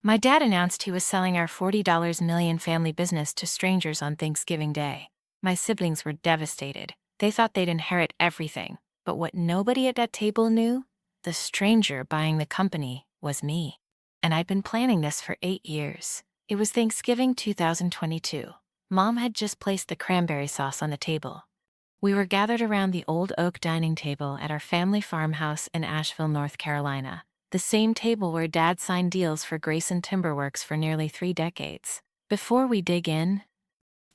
My dad announced he was selling our $40 million family business to strangers on Thanksgiving Day. My siblings were devastated. They thought they'd inherit everything. But what nobody at that table knew? The stranger buying the company was me. And I'd been planning this for 8 years. It was Thanksgiving 2022. Mom had just placed the cranberry sauce on the table. We were gathered around the old oak dining table at our family farmhouse in Asheville, North Carolina. The same table where Dad signed deals for Grayson Timberworks for nearly 3 decades. Before we dig in,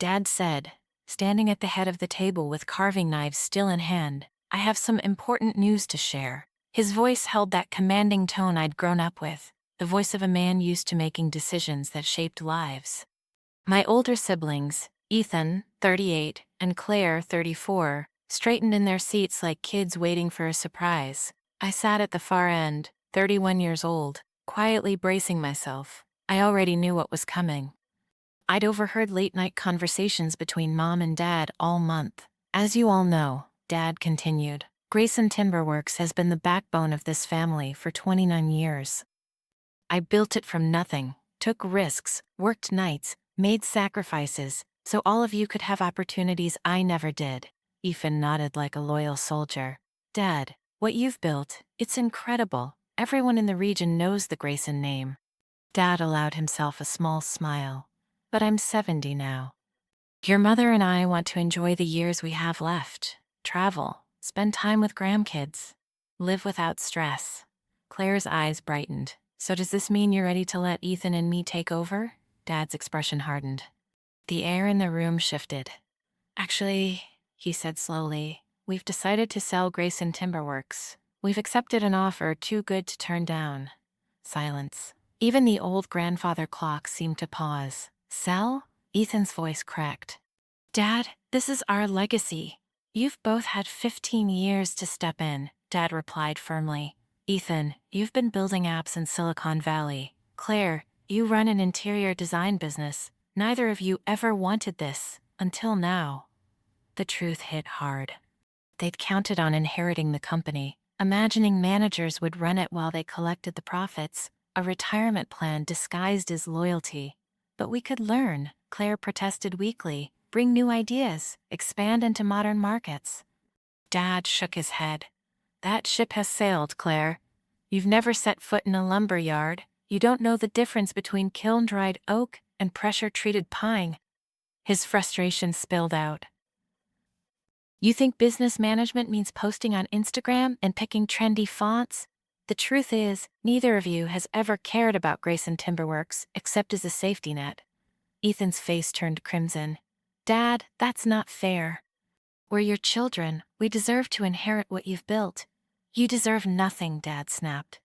Dad said, standing at the head of the table with carving knives still in hand, "I have some important news to share." His voice held that commanding tone I'd grown up with, the voice of a man used to making decisions that shaped lives. My older siblings, Ethan, 38, and Claire, 34, straightened in their seats like kids waiting for a surprise. I sat at the far end, 31 years old, quietly bracing myself. I already knew what was coming. I'd overheard late-night conversations between Mom and Dad all month. "As you all know," Dad continued, "Grayson Timberworks has been the backbone of this family for 29 years. I built it from nothing, took risks, worked nights, made sacrifices, so all of you could have opportunities I never did." Ethan nodded like a loyal soldier. "Dad, what you've built, it's incredible. Everyone in the region knows the Grayson name." Dad allowed himself a small smile. "But I'm 70 now. Your mother and I want to enjoy the years we have left. Travel, spend time with grandkids, live without stress." Claire's eyes brightened. "So does this mean you're ready to let Ethan and me take over?" Dad's expression hardened. The air in the room shifted. "Actually," he said slowly, "we've decided to sell Grayson Timberworks. We've accepted an offer too good to turn down." Silence. Even the old grandfather clock seemed to pause. "Sell?" Ethan's voice cracked. "Dad, this is our legacy. You've both had 15 years to step in," Dad replied firmly. "Ethan, you've been building apps in Silicon Valley. Claire, you run an interior design business. Neither of you ever wanted this, until now." The truth hit hard. They'd counted on inheriting the company, imagining managers would run it while they collected the profits, a retirement plan disguised as loyalty. "But we could learn," Claire protested weakly, "bring new ideas, expand into modern markets." Dad shook his head. "That ship has sailed, Claire. You've never set foot in a lumber yard. You don't know the difference between kiln-dried oak and pressure-treated pine." His frustration spilled out. "You think business management means posting on Instagram and picking trendy fonts? The truth is, neither of you has ever cared about Grayson Timberworks except as a safety net." Ethan's face turned crimson. "Dad, that's not fair. We're your children. We deserve to inherit what you've built." "You deserve nothing," Dad snapped.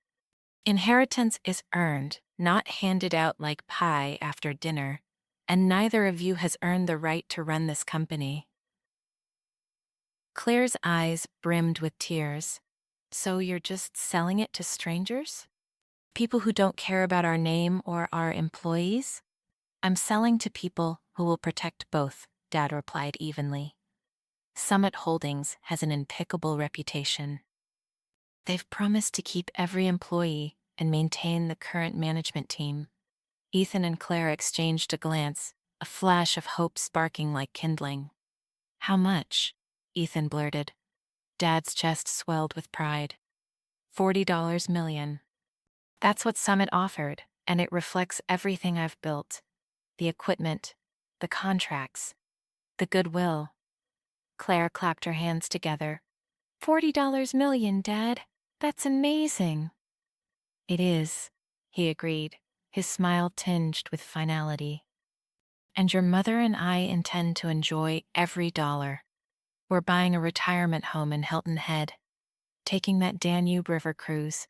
"Inheritance is earned, not handed out like pie after dinner. And neither of you has earned the right to run this company." Claire's eyes brimmed with tears. "So you're just selling it to strangers? People who don't care about our name or our employees?" "I'm selling to people who will protect both," Dad replied evenly. "Summit Holdings has an impeccable reputation. They've promised to keep every employee and maintain the current management team." Ethan and Claire exchanged a glance, a flash of hope sparking like kindling. "How much?" Ethan blurted. Dad's chest swelled with pride. $40 million. That's what Summit offered, and it reflects everything I've built. The equipment, the contracts, the goodwill. Claire clapped her hands together. $40 million, Dad. That's amazing." "It is," he agreed, his smile tinged with finality. "And your mother and I intend to enjoy every dollar. We're buying a retirement home in Hilton Head, taking that Danube River cruise,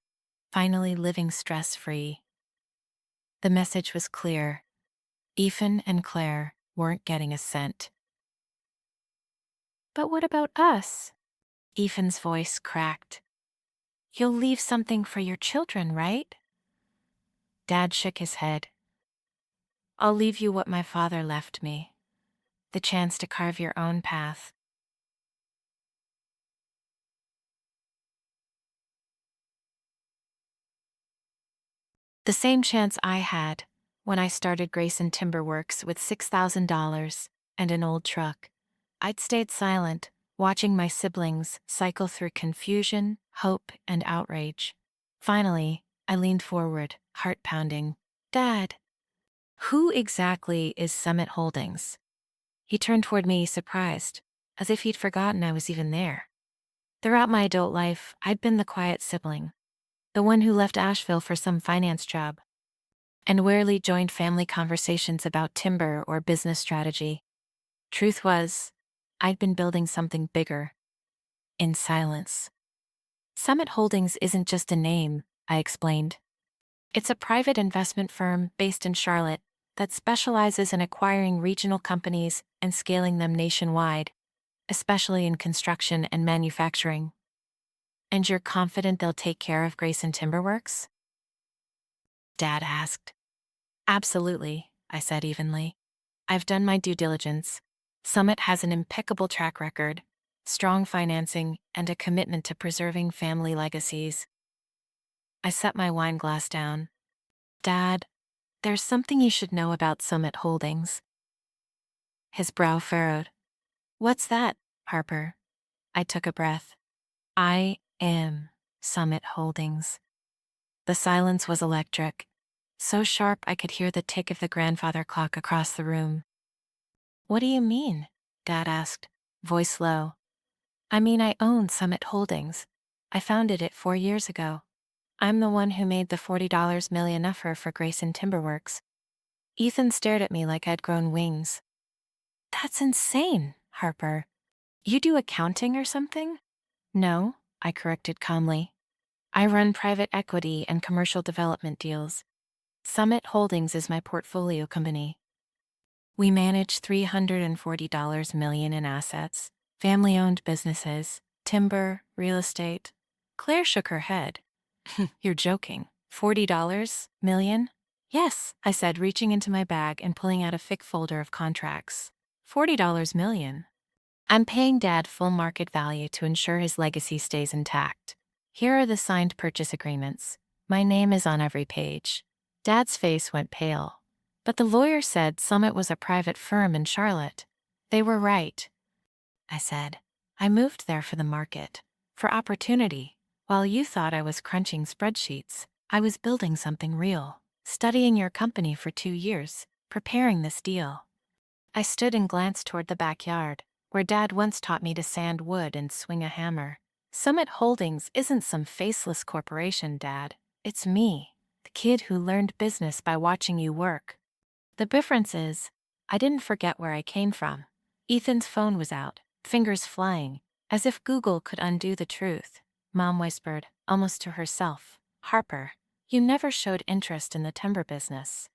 finally living stress-free." The message was clear. Ethan and Claire weren't getting a cent. "But what about us?" Ethan's voice cracked. "You'll leave something for your children, right?" Dad shook his head. "I'll leave you what my father left me, the chance to carve your own path." The same chance I had when I started Grayson Timberworks with $6,000 and an old truck. I'd stayed silent, watching my siblings cycle through confusion, hope, and outrage. Finally, I leaned forward, heart pounding. Dad, who exactly is Summit Holdings? He turned toward me, surprised, as if he'd forgotten I was even there. Throughout my adult life, I'd been the quiet sibling, the one who left Asheville for some finance job, and rarely joined family conversations about timber or business strategy. Truth was, I'd been building something bigger, in silence. Summit Holdings isn't just a name, I explained. It's a private investment firm based in Charlotte that specializes in acquiring regional companies and scaling them nationwide, especially in construction and manufacturing. And you're confident they'll take care of Grayson Timberworks? Dad asked. Absolutely, I said evenly. I've done my due diligence. Summit has an impeccable track record, strong financing, and a commitment to preserving family legacies. I set my wine glass down. Dad, there's something you should know about Summit Holdings. His brow furrowed. What's that, Harper? I took a breath. I am Summit Holdings. The silence was electric, so sharp I could hear the tick of the grandfather clock across the room. What do you mean? Dad asked, voice low. I mean, I own Summit Holdings. I founded it 4 years ago. I'm the one who made the $40 million offer for Grayson Timberworks. Ethan stared at me like I'd grown wings. That's insane, Harper. You do accounting or something? No, I corrected calmly. I run private equity and commercial development deals. Summit Holdings is my portfolio company. We manage $340 million in assets, family-owned businesses, timber, real estate. Claire shook her head. You're joking. $40 million? Yes, I said, reaching into my bag and pulling out a thick folder of contracts. $40 million. I'm paying Dad full market value to ensure his legacy stays intact. Here are the signed purchase agreements. My name is on every page. Dad's face went pale. But the lawyer said Summit was a private firm in Charlotte. They were right, I said. I moved there for the market, for opportunity. While you thought I was crunching spreadsheets, I was building something real, studying your company for 2 years, preparing this deal. I stood and glanced toward the backyard, where Dad once taught me to sand wood and swing a hammer. Summit Holdings isn't some faceless corporation, Dad. It's me, the kid who learned business by watching you work. The difference is, I didn't forget where I came from. Ethan's phone was out, fingers flying, as if Google could undo the truth. Mom whispered, almost to herself, Harper, you never showed interest in the timber business.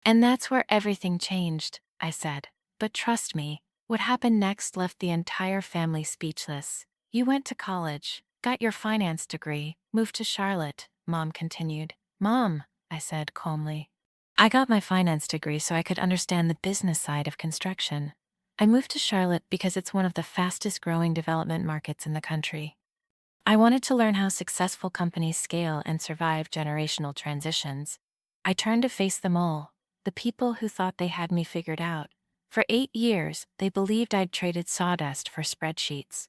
And that's where everything changed, I said. But trust me, what happened next left the entire family speechless. You went to college, got your finance degree, moved to Charlotte, Mom continued. Mom, I said calmly. I got my finance degree so I could understand the business side of construction. I moved to Charlotte because it's one of the fastest growing development markets in the country. I wanted to learn how successful companies scale and survive generational transitions. I turned to face them all, the people who thought they had me figured out. For 8 years, they believed I'd traded sawdust for spreadsheets,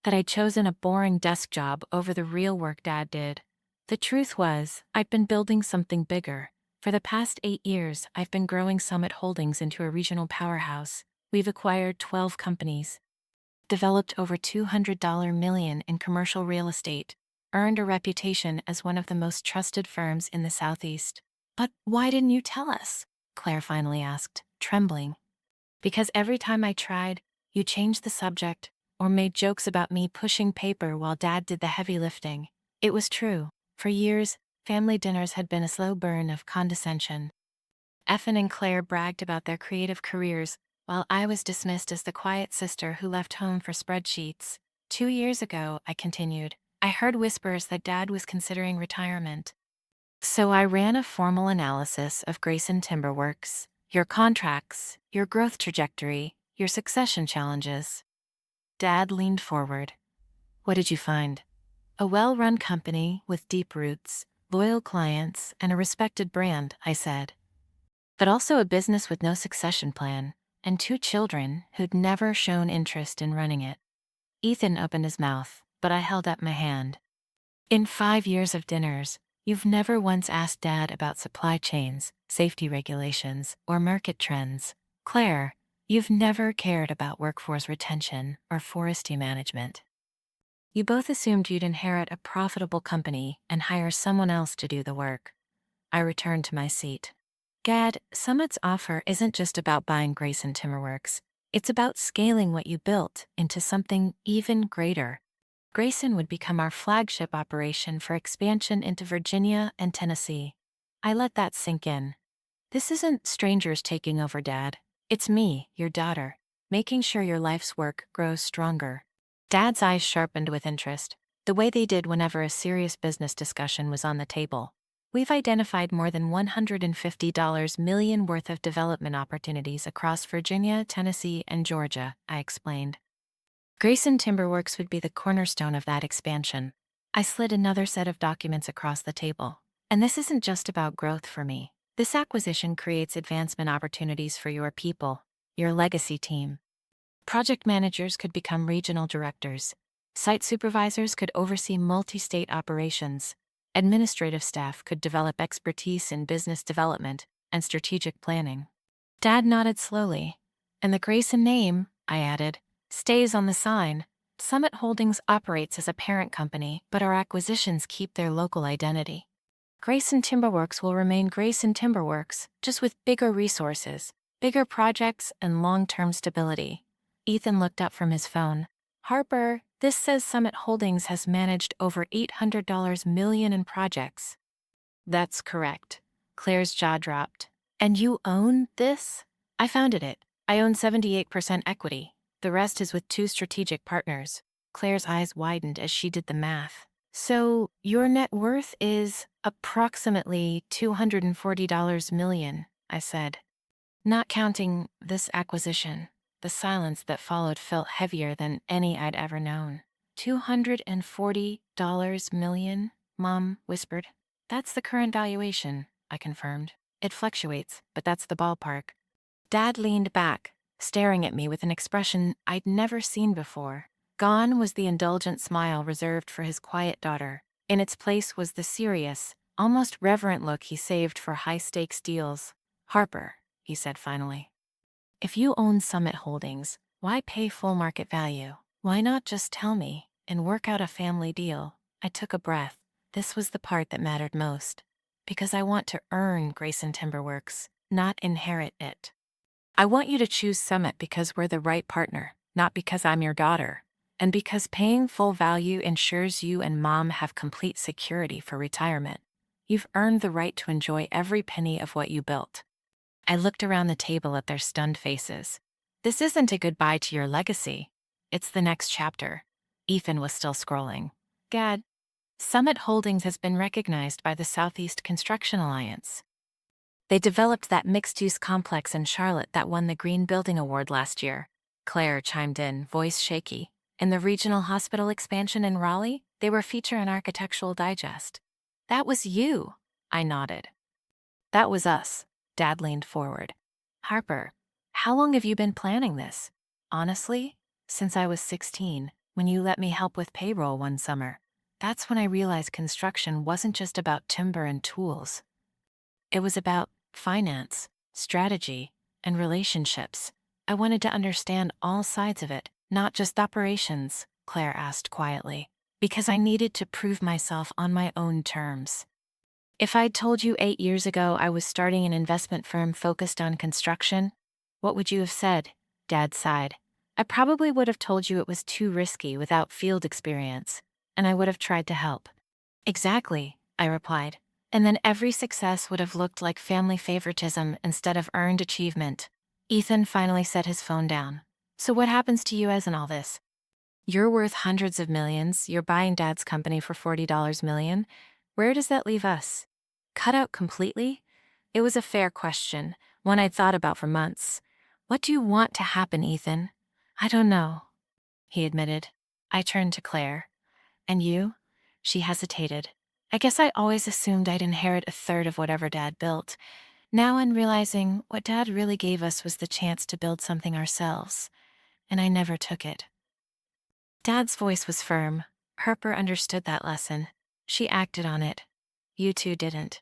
that I'd chosen a boring desk job over the real work Dad did. The truth was, I'd been building something bigger. For the past 8 years, I've been growing Summit Holdings into a regional powerhouse. We've acquired 12 companies, developed over $200 million in commercial real estate, earned a reputation as one of the most trusted firms in the Southeast. But why didn't you tell us? Claire finally asked, trembling. Because every time I tried, you changed the subject or made jokes about me pushing paper while Dad did the heavy lifting. It was true. For years, family dinners had been a slow burn of condescension. Ethan and Claire bragged about their creative careers, while I was dismissed as the quiet sister who left home for spreadsheets. 2 years ago, I continued, I heard whispers that Dad was considering retirement. So I ran a formal analysis of Grayson Timberworks, your contracts, your growth trajectory, your succession challenges. Dad leaned forward. What did you find? A well-run company with deep roots, loyal clients, and a respected brand, I said. But also a business with no succession plan, and 2 children who'd never shown interest in running it. Ethan opened his mouth, but I held up my hand. In 5 years of dinners, you've never once asked Dad about supply chains, safety regulations, or market trends. Claire, you've never cared about workforce retention or forestry management. You both assumed you'd inherit a profitable company and hire someone else to do the work. I returned to my seat. Gad, Summit's offer isn't just about buying Grayson Timberworks. It's about scaling what you built into something even greater. Grayson would become our flagship operation for expansion into Virginia and Tennessee. I let that sink in. This isn't strangers taking over, Dad. It's me, your daughter, making sure your life's work grows stronger. Dad's eyes sharpened with interest, the way they did whenever a serious business discussion was on the table. We've identified more than $150 million worth of development opportunities across Virginia, Tennessee, and Georgia, I explained. Grayson Timberworks would be the cornerstone of that expansion. I slid another set of documents across the table. And this isn't just about growth for me. This acquisition creates advancement opportunities for your people, your legacy team. Project managers could become regional directors. Site supervisors could oversee multi-state operations. Administrative staff could develop expertise in business development and strategic planning. Dad nodded slowly. And the Grayson name, I added, stays on the sign. Summit Holdings operates as a parent company, but our acquisitions keep their local identity. Grayson Timberworks will remain Grayson Timberworks, just with bigger resources, bigger projects, and long-term stability. Ethan looked up from his phone. Harper, this says Summit Holdings has managed over $800 million in projects. That's correct. Claire's jaw dropped. And you own this? I founded it. I own 78% equity. The rest is with 2 strategic partners. Claire's eyes widened as she did the math. So, your net worth is approximately $240 million, I said. Not counting this acquisition. The silence that followed felt heavier than any I'd ever known. $240 million, Mom whispered. That's the current valuation, I confirmed. It fluctuates, but that's the ballpark. Dad leaned back, staring at me with an expression I'd never seen before. Gone was the indulgent smile reserved for his quiet daughter. In its place was the serious, almost reverent look he saved for high-stakes deals. Harper, he said finally. If you own Summit Holdings, why pay full market value? Why not just tell me and work out a family deal? I took a breath. This was the part that mattered most. Because I want to earn Grayson Timberworks, not inherit it. I want you to choose Summit because we're the right partner, not because I'm your daughter. And because paying full value ensures you and Mom have complete security for retirement. You've earned the right to enjoy every penny of what you built. I looked around the table at their stunned faces. This isn't a goodbye to your legacy. It's the next chapter. Ethan was still scrolling. Gad, Summit Holdings has been recognized by the Southeast Construction Alliance. They developed that mixed-use complex in Charlotte that won the Green Building Award last year. Claire chimed in, voice shaky. In the regional hospital expansion in Raleigh, they were featured in Architectural Digest. That was you, I nodded. That was us. Dad leaned forward. Harper, how long have you been planning this? Honestly, since I was 16, when you let me help with payroll one summer. That's when I realized construction wasn't just about timber and tools. It was about finance, strategy, and relationships. I wanted to understand all sides of it, not just operations, Claire asked quietly, because I needed to prove myself on my own terms. If I'd told you 8 years ago I was starting an investment firm focused on construction, what would you have said? Dad sighed. I probably would have told you it was too risky without field experience, and I would have tried to help. Exactly, I replied. And then every success would have looked like family favoritism instead of earned achievement. Ethan finally set his phone down. So what happens to you as in all this? You're worth hundreds of millions, you're buying Dad's company for $40 million. Where does that leave us? Cut out completely? It was a fair question, one I'd thought about for months. What do you want to happen, Ethan? I don't know, he admitted. I turned to Claire. And you? She hesitated. I guess I always assumed I'd inherit a third of whatever Dad built. Now I'm realizing what Dad really gave us was the chance to build something ourselves, and I never took it. Dad's voice was firm. Harper understood that lesson. She acted on it. You two didn't.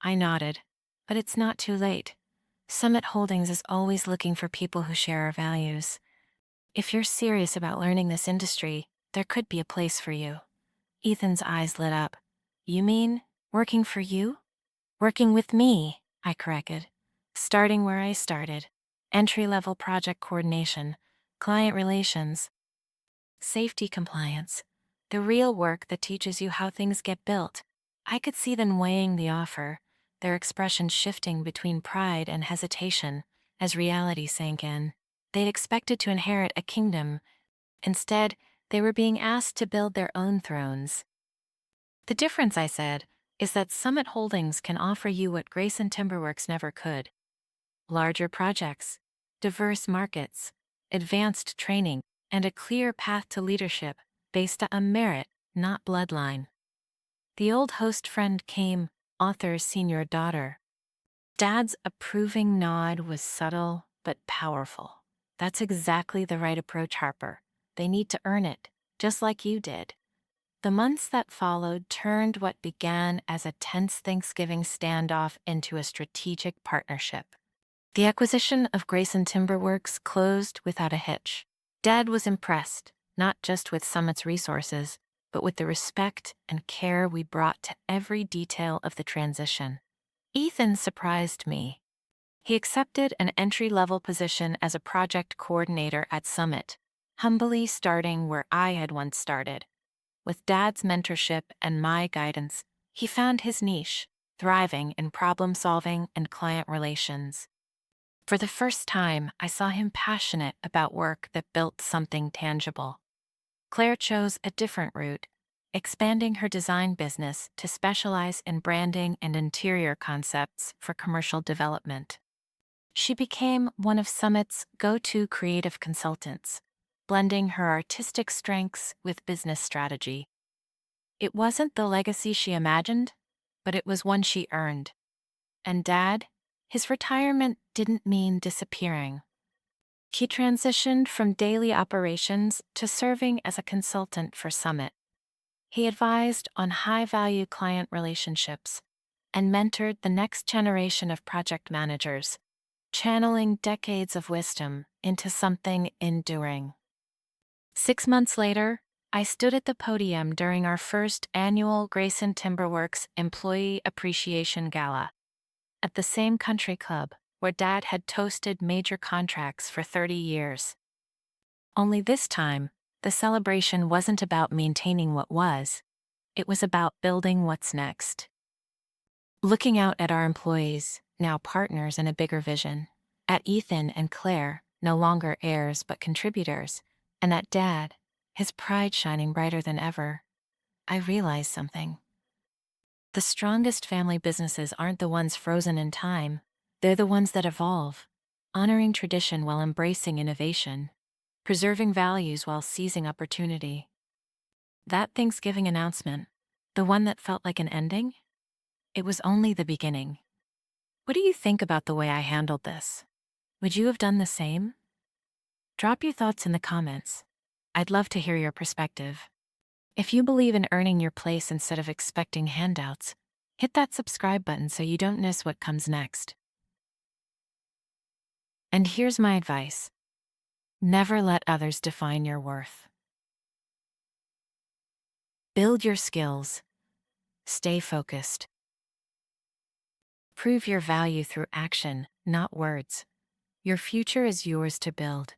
I nodded. But it's not too late. Summit Holdings is always looking for people who share our values. If you're serious about learning this industry, there could be a place for you. Ethan's eyes lit up. You mean working for you? Working with me, I corrected. Starting where I started. Entry-level project coordination, client relations, safety compliance. The real work that teaches you how things get built. I could see them weighing the offer, their expression shifting between pride and hesitation as reality sank in. They'd expected to inherit a kingdom. Instead, they were being asked to build their own thrones. The difference, I said, is that Summit Holdings can offer you what Grayson Timberworks never could. Larger projects, diverse markets, advanced training, and a clear path to leadership based on merit, not bloodline. The old host friend came, author's senior daughter. Dad's approving nod was subtle but powerful. That's exactly the right approach, Harper. They need to earn it, just like you did. The months that followed turned what began as a tense Thanksgiving standoff into a strategic partnership. The acquisition of Grayson Timberworks closed without a hitch. Dad was impressed, not just with Summit's resources, but with the respect and care we brought to every detail of the transition. Ethan surprised me. He accepted an entry-level position as a project coordinator at Summit, humbly starting where I had once started. With Dad's mentorship and my guidance, he found his niche, thriving in problem-solving and client relations. For the first time, I saw him passionate about work that built something tangible. Claire chose a different route, expanding her design business to specialize in branding and interior concepts for commercial development. She became one of Summit's go-to creative consultants, blending her artistic strengths with business strategy. It wasn't the legacy she imagined, but it was one she earned. And Dad, his retirement didn't mean disappearing. He transitioned from daily operations to serving as a consultant for Summit. He advised on high-value client relationships and mentored the next generation of project managers, channeling decades of wisdom into something enduring. 6 months later, I stood at the podium during our first annual Grayson Timberworks Employee Appreciation Gala, at the same country club where Dad had toasted major contracts for 30 years. Only this time, the celebration wasn't about maintaining what was, it was about building what's next. Looking out at our employees, now partners in a bigger vision, at Ethan and Claire, no longer heirs but contributors, and at Dad, his pride shining brighter than ever, I realized something. The strongest family businesses aren't the ones frozen in time, they're the ones that evolve, honoring tradition while embracing innovation, preserving values while seizing opportunity. That Thanksgiving announcement, the one that felt like an ending, it was only the beginning. What do you think about the way I handled this? Would you have done the same? Drop your thoughts in the comments. I'd love to hear your perspective. If you believe in earning your place instead of expecting handouts, hit that subscribe button so you don't miss what comes next. And here's my advice. Never let others define your worth. Build your skills. Stay focused. Prove your value through action, not words. Your future is yours to build.